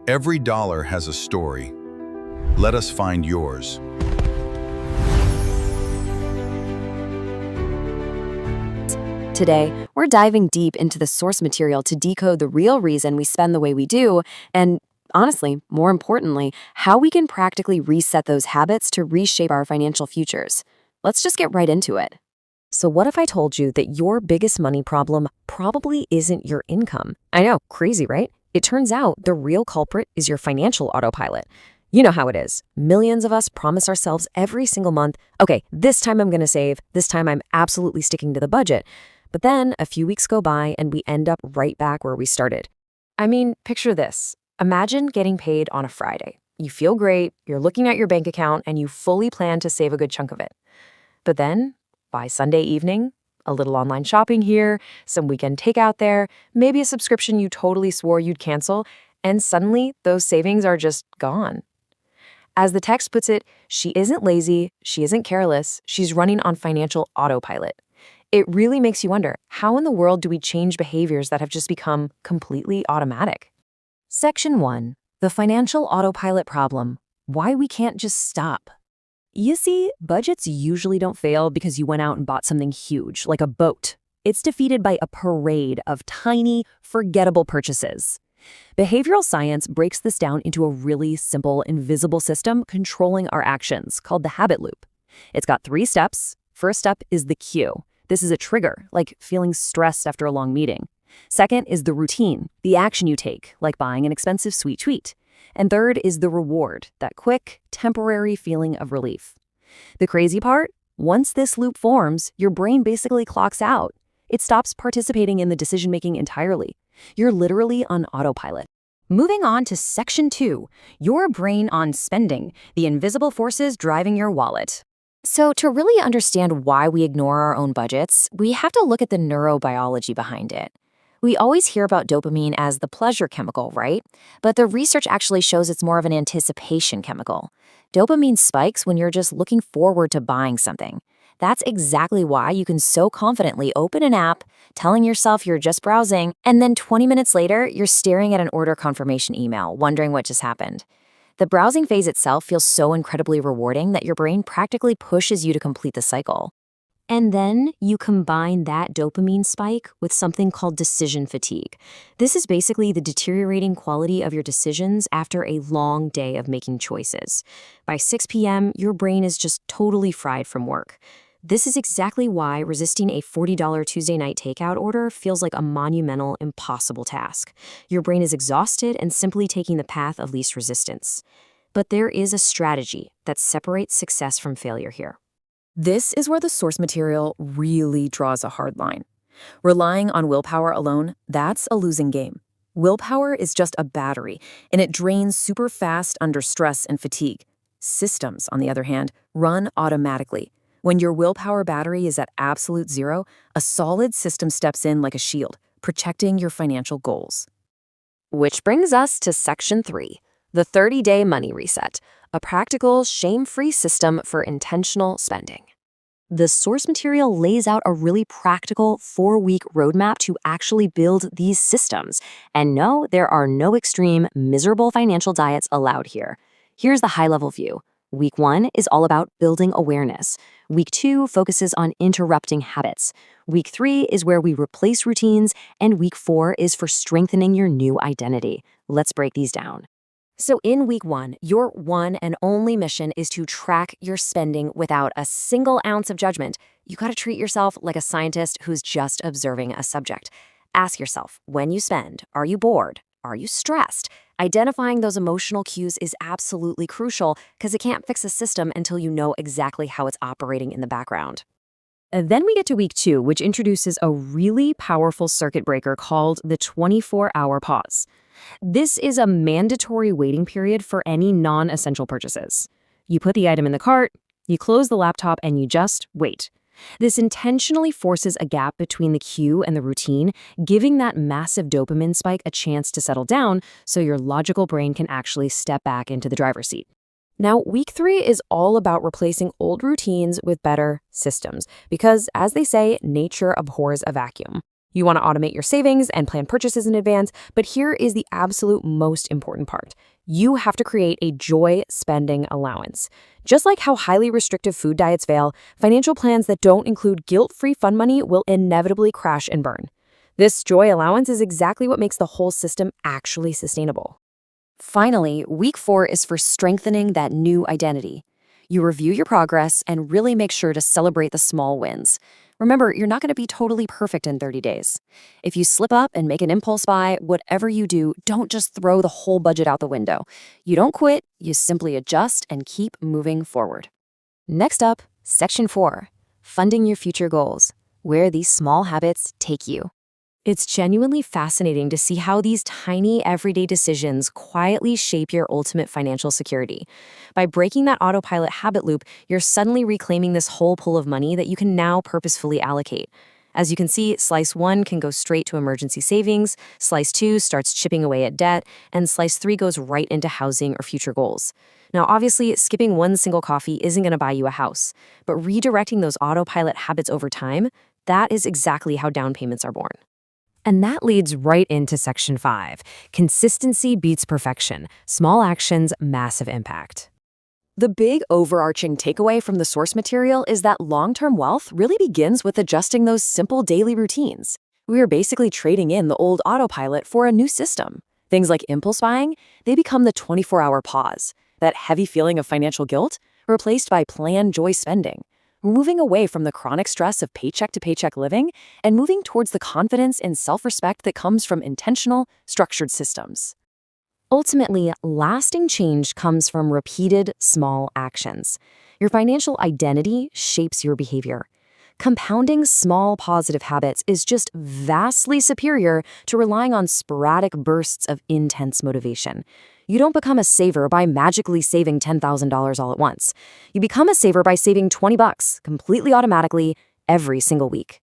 Every dollar has a story. Let us find yours. Today, we're diving deep into the source material to decode the real reason we spend the way we do, and honestly, more importantly, how we can practically reset those habits to reshape our financial futures. Let's just get right into it. So what if I told you that your biggest money problem probably isn't your income? I know, crazy, right? It turns out the real culprit is your financial autopilot. You know how it is. Millions of us promise ourselves every single month, okay, this time I'm going to save, this time I'm absolutely sticking to the budget. But then a few weeks go by and we end up right back where we started. I mean, picture this. Imagine getting paid on a Friday. You feel great, you're looking at your bank account, and you fully plan to save a good chunk of it. But then, by Sunday evening, a little online shopping here, some weekend takeout there, maybe a subscription you totally swore you'd cancel, and suddenly those savings are just gone. As the text puts it, she isn't lazy, she isn't careless, she's running on financial autopilot. It really makes you wonder, how in the world do we change behaviors that have just become completely automatic? Section 1. The financial autopilot problem. Why we can't just stop. You see, budgets usually don't fail because you went out and bought something huge, like a boat. It's defeated by a parade of tiny, forgettable purchases. Behavioral science breaks this down into a really simple, invisible system controlling our actions, called the habit loop. It's got 3 steps. First step is the cue. This is a trigger, like feeling stressed after a long meeting. Second is the routine, the action you take, like buying an expensive sweet treat. And third is the reward, that quick, temporary feeling of relief. The crazy part? Once this loop forms, your brain basically clocks out. It stops participating in the decision-making entirely. You're literally on autopilot. Moving on to Section 2, your brain on spending, the invisible forces driving your wallet. So to really understand why we ignore our own budgets, we have to look at the neurobiology behind it. We always hear about dopamine as the pleasure chemical, right? But the research actually shows it's more of an anticipation chemical. Dopamine spikes when you're just looking forward to buying something. That's exactly why you can so confidently open an app, telling yourself you're just browsing, and then 20 minutes later, you're staring at an order confirmation email, wondering what just happened. The browsing phase itself feels so incredibly rewarding that your brain practically pushes you to complete the cycle. And then you combine that dopamine spike with something called decision fatigue. This is basically the deteriorating quality of your decisions after a long day of making choices. By 6 p.m., your brain is just totally fried from work. This is exactly why resisting a $40 Tuesday night takeout order feels like a monumental, impossible task. Your brain is exhausted and simply taking the path of least resistance. But there is a strategy that separates success from failure here. This is where the source material really draws a hard line. Relying on willpower alone, that's a losing game. Willpower is just a battery, and it drains super fast under stress and fatigue. Systems, on the other hand, run automatically. When your willpower battery is at absolute zero, a solid system steps in like a shield, protecting your financial goals. Which brings us to Section 3, the 30-day money reset, a practical, shame-free system for intentional spending. The source material lays out a really practical 4-week roadmap to actually build these systems. And no, there are no extreme, miserable financial diets allowed here. Here's the high-level view. Week 1 is all about building awareness. Week 2 focuses on interrupting habits. Week 3 is where we replace routines, and Week 4 is for strengthening your new identity. Let's break these down. So in Week 1, your one and only mission is to track your spending without a single ounce of judgment. You gotta treat yourself like a scientist who's just observing a subject. Ask yourself, when you spend, are you bored? Are you stressed? Identifying those emotional cues is absolutely crucial because it can't fix a system until you know exactly how it's operating in the background. Then we get to Week 2, which introduces a really powerful circuit breaker called the 24-hour pause. This is a mandatory waiting period for any non-essential purchases. You put the item in the cart, you close the laptop, and you just wait. This intentionally forces a gap between the cue and the routine, giving that massive dopamine spike a chance to settle down so your logical brain can actually step back into the driver's seat. Now, Week 3 is all about replacing old routines with better systems because, as they say, nature abhors a vacuum. You want to automate your savings and plan purchases in advance, but here is the absolute most important part. You have to create a joy spending allowance. Just like how highly restrictive food diets fail, financial plans that don't include guilt-free fun money will inevitably crash and burn. This joy allowance is exactly what makes the whole system actually sustainable. Finally, week 4 is for strengthening that new identity. You review your progress and really make sure to celebrate the small wins. Remember, you're not going to be totally perfect in 30 days. If you slip up and make an impulse buy, whatever you do, don't just throw the whole budget out the window. You don't quit, you simply adjust and keep moving forward. Next up, Section 4, Funding Your Future Goals, where these small habits take you. It's genuinely fascinating to see how these tiny everyday decisions quietly shape your ultimate financial security. By breaking that autopilot habit loop, you're suddenly reclaiming this whole pool of money that you can now purposefully allocate. As you can see, Slice 1 can go straight to emergency savings, Slice 2 starts chipping away at debt, and Slice 3 goes right into housing or future goals. Now, obviously, skipping one single coffee isn't going to buy you a house, but redirecting those autopilot habits over time, that is exactly how down payments are born. And that leads right into Section 5. Consistency beats perfection. Small actions, massive impact. The big overarching takeaway from the source material is that long-term wealth really begins with adjusting those simple daily routines. We are basically trading in the old autopilot for a new system. Things like impulse buying, they become the 24-hour pause, that heavy feeling of financial guilt, replaced by planned joy spending. Moving away from the chronic stress of paycheck-to-paycheck living and moving towards the confidence and self-respect that comes from intentional, structured systems. Ultimately, lasting change comes from repeated small actions. Your financial identity shapes your behavior. Compounding small positive habits is just vastly superior to relying on sporadic bursts of intense motivation. You don't become a saver by magically saving $10,000 all at once. You become a saver by saving $20 completely automatically every single week.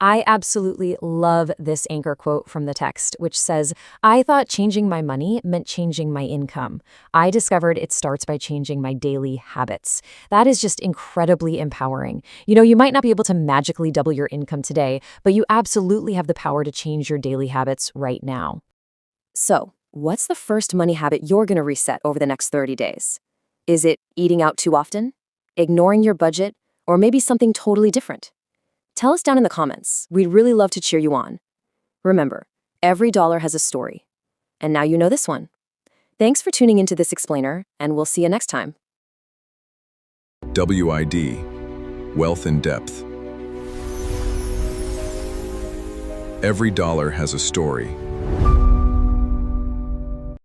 I absolutely love this anchor quote from the text, which says, "I thought changing my money meant changing my income. I discovered it starts by changing my daily habits." That is just incredibly empowering. You might not be able to magically double your income today, but you absolutely have the power to change your daily habits right now. So, what's the first money habit you're going to reset over the next 30 days? Is it eating out too often? Ignoring your budget? Or maybe something totally different? Tell us down in the comments. We'd really love to cheer you on. Remember, every dollar has a story. And now you know this one. Thanks for tuning into this explainer, and we'll see you next time. WID, Wealth in Depth. Every dollar has a story.